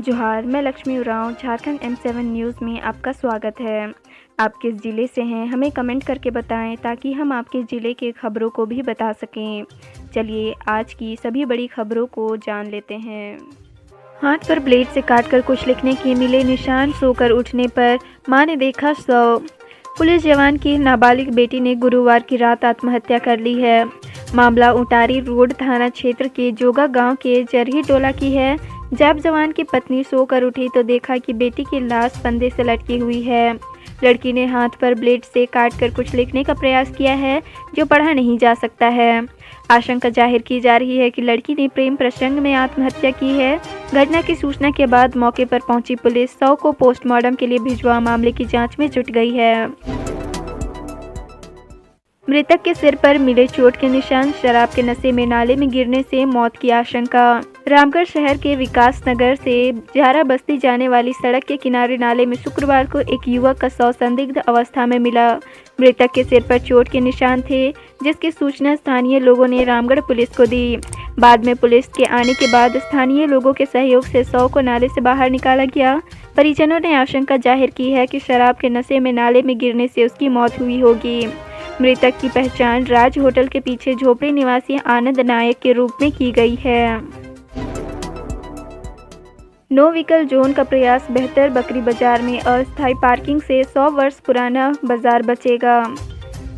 जोहार, मैं Lakshmi Oraon Jharkhand M7 news में आपका स्वागत है। आप किस ज़िले से हैं हमें कमेंट करके बताएं ताकि हम आपके ज़िले के खबरों को भी बता सकें। चलिए आज की सभी बड़ी खबरों को जान लेते हैं। हाथ पर ब्लेड से काटकर कुछ लिखने के मिले निशान, सोकर उठने पर मां ने देखा शव। पुलिस जवान की नाबालिग बेटी ने गुरुवार की रात आत्महत्या कर ली है। मामला उटारी रोड थाना क्षेत्र के जोगा गांव के जरही टोला की है। जब जवान की पत्नी सोकर उठी तो देखा कि बेटी की लाश फंदे से लटकी हुई है। लड़की ने हाथ पर ब्लेड से काटकर कुछ लिखने का प्रयास किया है जो पढ़ा नहीं जा सकता है। आशंका जाहिर की जा रही है कि लड़की ने प्रेम प्रसंग में आत्महत्या की है। घटना की सूचना के बाद मौके पर पहुंची पुलिस शव को पोस्टमार्टम के लिए भिजवा मामले की जांच में जुट गई है। मृतक के सिर पर मिले चोट के निशान, शराब के नशे में नाले में गिरने से मौत की आशंका। रामगढ़ शहर के विकास नगर से झारा बस्ती जाने वाली सड़क के किनारे नाले में शुक्रवार को एक युवक का शव संदिग्ध अवस्था में मिला। मृतक के सिर पर चोट के निशान थे, जिसकी सूचना स्थानीय लोगों ने रामगढ़ पुलिस को दी। बाद में पुलिस के आने के बाद स्थानीय लोगों के सहयोग से शव को नाले से बाहर निकाला गया। परिजनों ने आशंका जाहिर की है कि शराब के नशे में नाले में गिरने से उसकी मौत हुई होगी। मृतक की पहचान राज होटल के पीछे झोपड़ी निवासी आनंद नायक के रूप में की गई है। नो व्हीकल जोन का प्रयास बेहतर, बकरी बाजार में अस्थायी पार्किंग से 100 वर्ष पुराना बाजार बचेगा।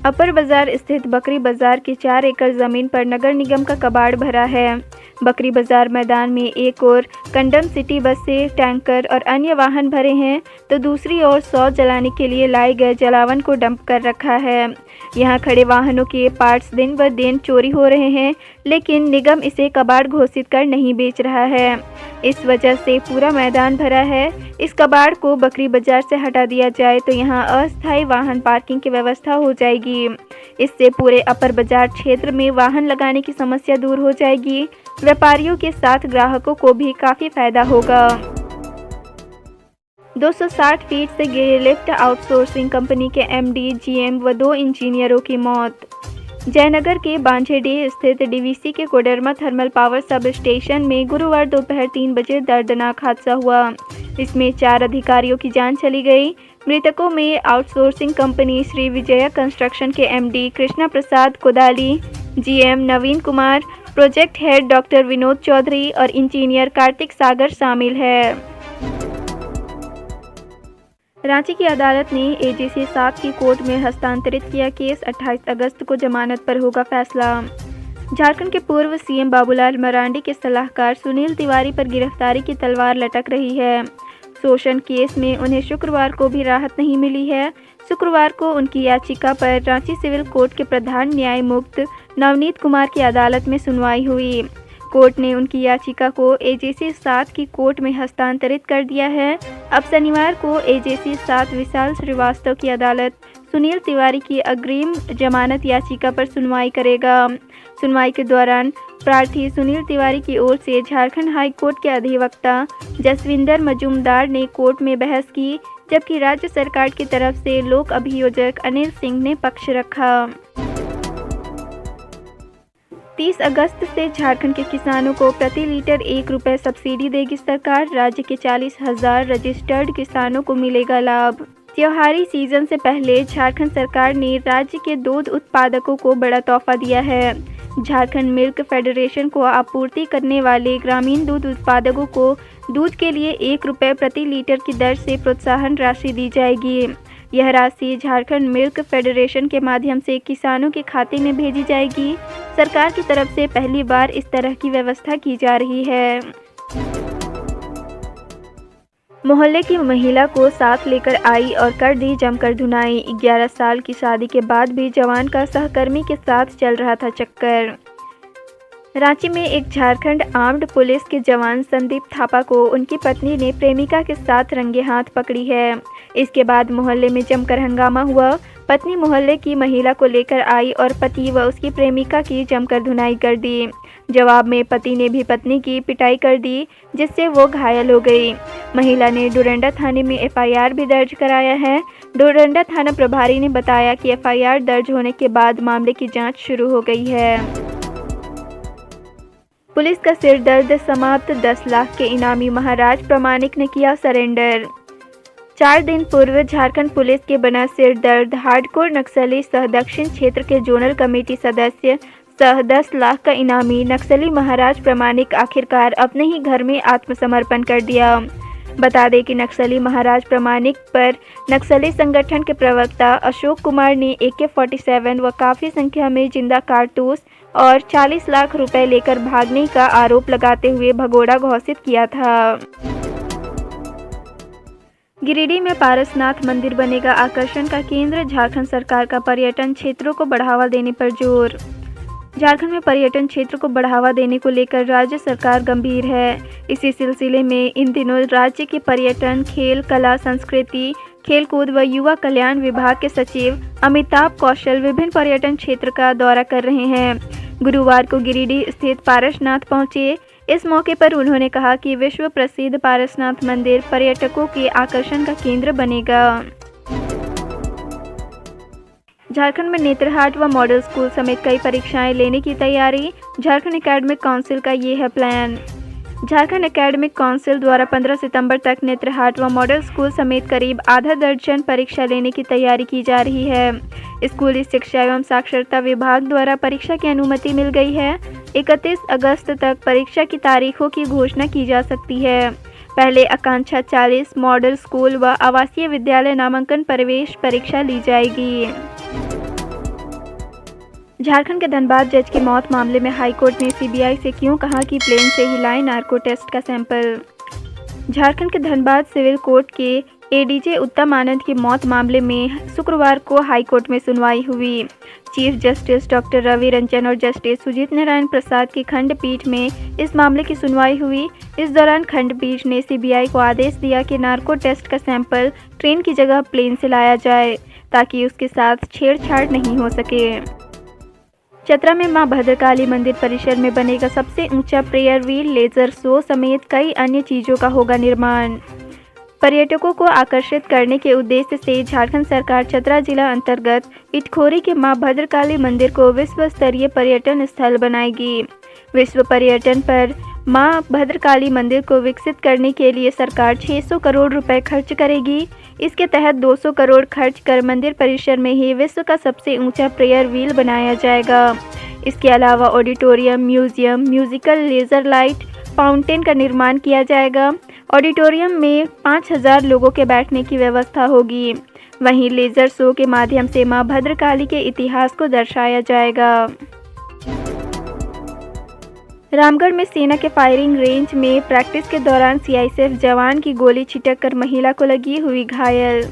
अपर बाजार स्थित बकरी बाजार की 4 एकड़ जमीन पर नगर निगम का कबाड़ भरा है। बकरी बाजार मैदान में एक ओर कंडम सिटी बसें, टैंकर और अन्य वाहन भरे हैं तो दूसरी ओर शौच जलाने के लिए लाए गए जलावन को डंप कर रखा है। यहाँ खड़े वाहनों के पार्ट्स दिन ब दिन चोरी हो रहे हैं, लेकिन निगम इसे कबाड़ घोषित कर नहीं बेच रहा है। इस वजह से पूरा मैदान भरा है। इस कबाड़ को बकरी बाजार से हटा दिया जाए तो यहाँ अस्थायी वाहन पार्किंग की व्यवस्था हो जाएगी। इससे पूरे अपर बाजार क्षेत्र में वाहन लगाने की समस्या दूर हो जाएगी। व्यापारियों के साथ ग्राहकों को भी काफ़ी फायदा होगा। 260 फीट से गिरे लिफ्ट, आउटसोर्सिंग कंपनी के MD, GM व 2 इंजीनियरों की मौत। जयनगर के बांझेडीह स्थित DVC के Koderma thermal power sub station में गुरुवार दोपहर 3 बजे दर्दनाक हादसा हुआ। इसमें 4 अधिकारियों की जान चली गई। मृतकों में outsourcing company Shri Vijaya construction के MD Krishna Prasad Kodali, GM Naveen Kumar, project head doctor Vinod Chaudhary और इंजीनियर कार्तिक सागर शामिल है। रांची की अदालत ने AJC 7 की कोर्ट में हस्तांतरित किया केस। 28 अगस्त को जमानत पर होगा फैसला। झारखंड के पूर्व CM बाबूलाल मरांडी के सलाहकार सुनील तिवारी पर गिरफ्तारी की तलवार लटक रही है। शोषण केस में उन्हें शुक्रवार को भी राहत नहीं मिली है। शुक्रवार को उनकी याचिका पर रांची सिविल कोर्ट के प्रधान न्यायमूर्ति नवनीत कुमार की अदालत में सुनवाई हुई। कोर्ट ने उनकी याचिका को AJC 7 की कोर्ट में हस्तांतरित कर दिया है। अब शनिवार को AJC 7 विशाल श्रीवास्तव की अदालत सुनील तिवारी की अग्रिम जमानत याचिका पर सुनवाई करेगा। सुनवाई के दौरान प्रार्थी सुनील तिवारी की ओर से झारखंड हाई कोर्ट के अधिवक्ता जसविंदर मजूमदार ने कोर्ट में बहस की, जबकि राज्य सरकार की तरफ से लोक अभियोजक अनिल सिंह ने पक्ष रखा। 30 अगस्त से झारखंड के किसानों को प्रति लीटर 1 रुपये सब्सिडी देगी सरकार। राज्य के 40,000 रजिस्टर्ड किसानों को मिलेगा लाभ। त्योहारी सीजन से पहले झारखंड सरकार ने राज्य के दूध उत्पादकों को बड़ा तोहफा दिया है। झारखंड मिल्क फेडरेशन को आपूर्ति करने वाले ग्रामीण दूध उत्पादकों को दूध के लिए 1 रुपये प्रति लीटर की दर से प्रोत्साहन राशि दी जाएगी। यह राशि झारखंड मिल्क फेडरेशन के माध्यम से किसानों के खाते में भेजी जाएगी। सरकार की तरफ से पहली बार इस तरह की व्यवस्था की जा रही है। मोहल्ले की महिला को साथ लेकर आई और कर दी जमकर धुनाई। 11 साल की शादी के बाद भी जवान का सहकर्मी के साथ चल रहा था चक्कर। रांची में एक झारखंड आर्म्ड पुलिस के जवान संदीप थापा को उनकी पत्नी ने प्रेमिका के साथ रंगे हाथ पकड़ी है। इसके बाद मोहल्ले में जमकर हंगामा हुआ। पत्नी मोहल्ले की महिला को लेकर आई और पति व उसकी प्रेमिका की जमकर धुनाई कर दी। जवाब में पति ने भी पत्नी की पिटाई कर दी, जिससे वो घायल हो गई। महिला ने डोरंडा थाने में FIR भी दर्ज कराया है। डोरंडा थाना प्रभारी ने बताया कि FIR दर्ज होने के बाद मामले की जांच शुरू हो गई है। पुलिस का सिर दर्द समाप्त, 10 लाख के इनामी महाराज प्रामाणिक ने किया सरेंडर। 4 दिन पूर्व झारखंड पुलिस के बना सिर दर्द हार्डकोर नक्सली सह दक्षिण क्षेत्र के जोनल कमेटी सदस्य सह 10 लाख का इनामी नक्सली महाराज प्रामाणिक आखिरकार अपने ही घर में आत्मसमर्पण कर दिया। बता दें कि नक्सली महाराज प्रामाणिक पर नक्सली संगठन के प्रवक्ता अशोक कुमार ने AK-47 व काफ़ी संख्या में जिंदा कारतूस और 40 लाख रुपए लेकर भागने का आरोप लगाते हुए भगोड़ा घोषित किया था। गिरिडीह में पारसनाथ मंदिर बनेगा आकर्षण का केंद्र, झारखंड सरकार का पर्यटन क्षेत्रों को बढ़ावा देने पर जोर। झारखंड में पर्यटन क्षेत्र को बढ़ावा देने को लेकर राज्य सरकार गंभीर है। इसी सिलसिले में इन दिनों राज्य के पर्यटन, खेल, कला, संस्कृति, खेलकूद व युवा कल्याण विभाग के सचिव अमिताभ कौशल विभिन्न पर्यटन क्षेत्र का दौरा कर रहे हैं। गुरुवार को गिरिडीह स्थित पारसनाथ पहुंचे। इस मौके पर उन्होंने कहा कि विश्व प्रसिद्ध पारसनाथ मंदिर पर्यटकों के आकर्षण का केंद्र बनेगा। झारखंड में नेत्रहाट व मॉडल स्कूल समेत कई परीक्षाएं लेने की तैयारी, झारखंड एकेडमिक काउंसिल का ये है प्लान। झारखंड एकेडमिक काउंसिल द्वारा 15 सितंबर तक नेत्रहाट व मॉडल स्कूल समेत करीब आधा दर्जन परीक्षा लेने की तैयारी की जा रही है। स्कूली शिक्षा एवं साक्षरता विभाग द्वारा परीक्षा की अनुमति मिल गई है। 31 अगस्त तक परीक्षा की तारीखों की घोषणा की जा सकती है। पहले आकांक्षा 40 मॉडल स्कूल व आवासीय विद्यालय नामांकन प्रवेश परीक्षा ली जाएगी। झारखंड के धनबाद जज की मौत मामले में हाईकोर्ट ने CBI से क्यों कहा कि प्लेन से ही लाए नार्को टेस्ट का सैंपल। झारखंड के धनबाद सिविल कोर्ट के ADJ उत्तम आनंद की मौत मामले में शुक्रवार को हाईकोर्ट में सुनवाई हुई। Chief justice doctor Ravi Ranjan और जस्टिस सुजीत नारायण प्रसाद की खंडपीठ में इस मामले की सुनवाई हुई। इस दौरान खंडपीठ ने CBI को आदेश दिया कि नार्को टेस्ट का सैंपल ट्रेन की जगह प्लेन से लाया जाए ताकि उसके साथ छेड़छाड़ नहीं हो सके। चतरा में मां भद्रकाली मंदिर परिसर में बनेगा सबसे ऊंचा प्रेयर व्हील, लेजर शो समेत कई अन्य चीजों का होगा निर्माण। पर्यटकों को आकर्षित करने के उद्देश्य से झारखंड सरकार चतरा जिला अंतर्गत इटखोरी के मां भद्रकाली मंदिर को विश्व स्तरीय पर्यटन स्थल बनाएगी। विश्व पर्यटन पर मां भद्रकाली मंदिर को विकसित करने के लिए सरकार 600 करोड़ रुपए खर्च करेगी। इसके तहत 200 करोड़ खर्च कर मंदिर परिसर में ही विश्व का सबसे ऊंचा प्रेयर व्हील बनाया जाएगा। इसके अलावा auditorium, museum, musical, laser light, fountain का निर्माण किया जाएगा। ऑडिटोरियम में 5000 लोगों के बैठने की व्यवस्था होगी। वहीं लेजर शो के माध्यम से मां भद्रकाली के इतिहास को दर्शाया जाएगा। रामगढ़ में सेना के फायरिंग रेंज में प्रैक्टिस के दौरान CISF जवान की गोली छिटक कर महिला को लगी हुई घायल।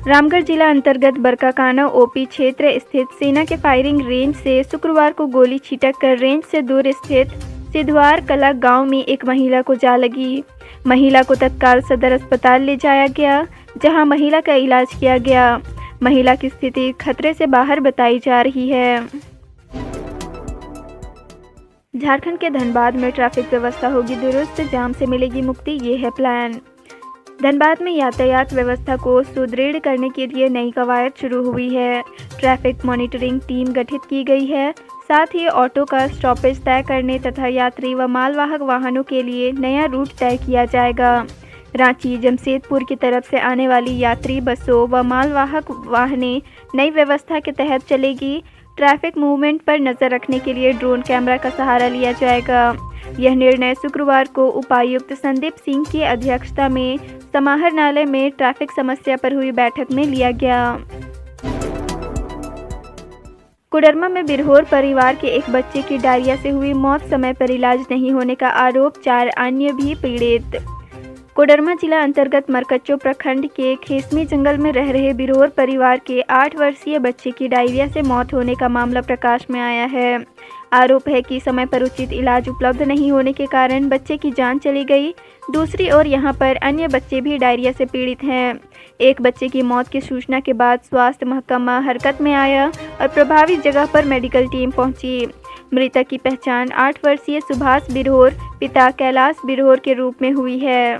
रामगढ़ जिला अंतर्गत बरकाकाना OP क्षेत्र स्थित सेना के फायरिंग रेंज से शुक्रवार को गोली छिटक कर रेंज से दूर स्थित सिद्धवार कला गांव में एक महिला को जा लगी। महिला को तत्काल सदर अस्पताल ले जाया गया, जहां महिला का इलाज किया गया। महिला की स्थिति खतरे से बाहर बताई जा रही है। झारखंड के धनबाद में ट्रैफिक व्यवस्था होगी दुरुस्त, जाम से मिलेगी मुक्ति, ये है प्लान। धनबाद में यातायात व्यवस्था को सुदृढ़ करने के लिए नई कवायद शुरू हुई है। ट्रैफिक मॉनिटरिंग टीम गठित की गई है। साथ ही ऑटो का स्टॉपेज तय करने तथा यात्री व मालवाहक वाहनों के लिए नया रूट तय किया जाएगा। रांची जमशेदपुर की तरफ से आने वाली यात्री बसों व मालवाहक वाहनें नई व्यवस्था के तहत चलेगी। ट्रैफिक मूवमेंट पर नज़र रखने के लिए ड्रोन कैमरा का सहारा लिया जाएगा। यह निर्णय शुक्रवार को उपायुक्त संदीप सिंह की अध्यक्षता में समाहरणालय में ट्रैफिक समस्या पर हुई बैठक में लिया गया। कोडरमा में बिरहोर परिवार के एक बच्चे की डायरिया से हुई मौत, समय पर इलाज नहीं होने का आरोप, 4 अन्य भी पीड़ित। कोडरमा जिला अंतर्गत मरकच्चो प्रखंड के खेसमी जंगल में रह रहे बिरहोर परिवार के 8 वर्षीय बच्चे की डायरिया से मौत होने का मामला प्रकाश में आया है। आरोप है कि समय पर उचित इलाज उपलब्ध नहीं होने के कारण बच्चे की जान चली गई। दूसरी ओर यहां पर अन्य बच्चे भी डायरिया से पीड़ित हैं। एक बच्चे की मौत की सूचना के बाद स्वास्थ्य महकमा हरकत में आया और प्रभावित जगह पर मेडिकल टीम पहुंची। मृतक की पहचान 8 वर्षीय सुभाष बिरहोर पिता कैलाश बिरहोर के रूप में हुई है।